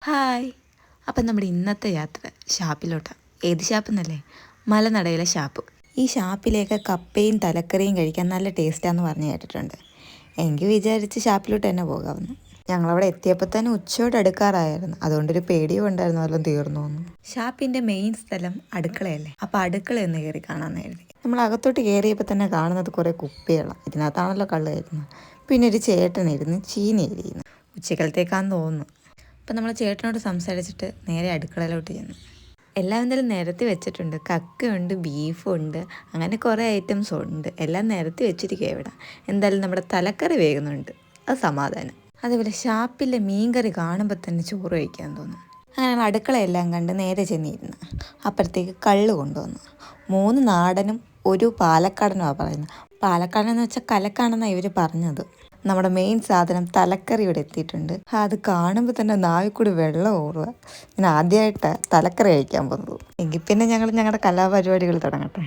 Hi. അപ്പം നമ്മുടെ ഇന്നത്തെ യാത്ര ഷാപ്പിലോട്ടാണ്. ഏത് ഷാപ്പെന്നല്ലേ? മലനടയിലെ ഷാപ്പ്. ഈ ഷാപ്പിലേക്ക് കപ്പയും തലക്കറിയും കഴിക്കാൻ നല്ല ടേസ്റ്റാന്ന് പറഞ്ഞു കേട്ടിട്ടുണ്ട്. എനിക്ക് വിചാരിച്ച് ഷാപ്പിലോട്ട് തന്നെ പോകാമെന്ന്. ഞങ്ങളവിടെ എത്തിയപ്പോൾ തന്നെ ഉച്ചയോട് അടുക്കാറായിരുന്നു. അതുകൊണ്ടൊരു പേടിയും ഉണ്ടായിരുന്നു വല്ലതും തീർന്നു എന്ന്. ഷാപ്പിൻ്റെ മെയിൻ സ്ഥലം അടുക്കളയല്ലേ, അപ്പോൾ അടുക്കളയൊന്ന് കയറി കാണാമെന്ന് കരുതി. നമ്മൾ അകത്തോട്ട് കയറിയപ്പോൾ തന്നെ കാണുന്നത് കുറേ കുപ്പികളാണ്. ഇതിനകത്താണല്ലോ കള്ള് കയറുന്നത്. പിന്നെ ഒരു ചേട്ടനിരുന്ന് ചീനി എരിയുന്നു. ഉച്ചക്കലത്തേക്കാന്ന് തോന്നുന്നു. അപ്പം നമ്മൾ ചേട്ടനോട് സംസാരിച്ചിട്ട് നേരെ അടുക്കളയിലോട്ട് ചെന്നു. എല്ലാം എന്തായാലും നിരത്തി വെച്ചിട്ടുണ്ട്. കക്കയുണ്ട്, ബീഫുണ്ട്, അങ്ങനെ കുറേ ഐറ്റംസ് ഉണ്ട്. എല്ലാം നിരത്തി വെച്ചിരിക്കുക ഇവിടെ. എന്തായാലും നമ്മുടെ തലക്കറി വേകുന്നുണ്ട്, അത് സമാധാനം. അതേപോലെ ഷാപ്പിലെ മീൻകറി കാണുമ്പോൾ തന്നെ ചോറ് കഴിക്കാൻ തോന്നും. അങ്ങനെ അടുക്കളയെല്ലാം കണ്ട് നേരെ ചെന്നിരുന്നു. അപ്പുറത്തേക്ക് കള്ള് കൊണ്ടുവന്നു. 3 നാടനും 1 പാലക്കാടനുമാണ് പറയുന്നത്. പാലക്കാടെന്ന് വെച്ചാൽ കലക്കാണെന്നാണ് ഇവർ പറഞ്ഞത്. നമ്മുടെ മെയിൻ സാധനം തലക്കറി ഇവിടെ എത്തിയിട്ടുണ്ട്. അത് കാണുമ്പോൾ തന്നെ നാവിൽ കൂടി വെള്ളം ഓടുക. ഞാൻ ആദ്യമായിട്ട് തലക്കറി കഴിക്കാൻ പോകുന്നത്. എങ്കിൽ പിന്നെ ഞങ്ങൾ ഞങ്ങളുടെ കലാപരിപാടികൾ തുടങ്ങട്ടെ.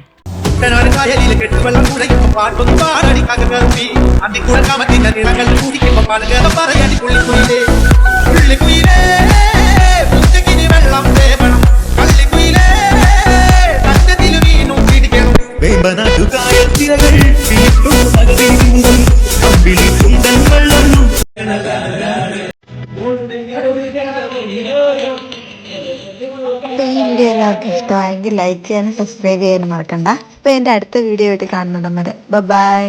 വീഡിയോ എല്ലാവർക്കും ഇഷ്ടമായെങ്കിൽ ലൈക്ക് ചെയ്യാനും സബ്സ്ക്രൈബ് ചെയ്യാനും മറക്കണ്ട. അപ്പോൾ എൻ്റെ അടുത്ത വീഡിയോ ആയിട്ട് കാണുന്നുണ്ട് വരെ ബൈ.